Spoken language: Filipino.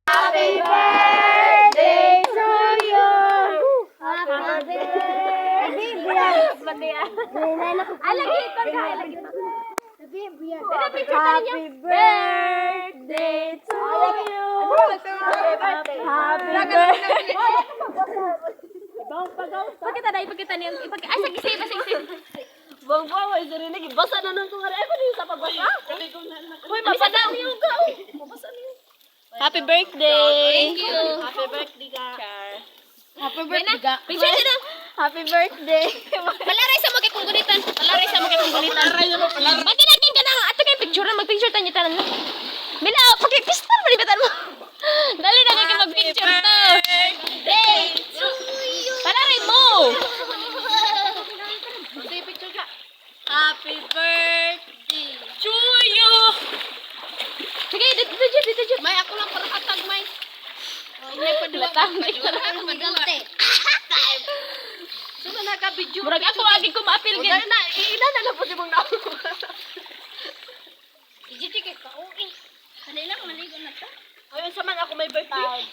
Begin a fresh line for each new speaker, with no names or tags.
Happy birthday to you. Happy birthday. Lagi ko ka. Happy birthday to you. Happy birthday. Pagkita niya. Ay, sige. Bang-bang, ay sari lagi. Basa na nung kung ano yung sa pagbasa. Uy, mabasa na yung ka. Mabasa na yung. Happy birthday. Thank you. Happy birthday ka. Happy birthday ka. Picture na. Happy birthday. Palaray sa mga kunggulitan. Palaray mo. Magkinakin ka na. Ato kayo picture na. Mag-picture tayo tanan mo. Mila, pag-pistan mo. Libatan mo. Dali na kayo mag-picture to. Birthday to you. Palaray mo. Happy birthday to you. Sige, dito. May ako lang para katag, may. May padua. Magante. Suno na ka video. Murag ako agi ko maapil gid. Ina na po si mong nawo. Iji kay ka okay. Kanila maligo na ta. Ayun sa man ako may birthday.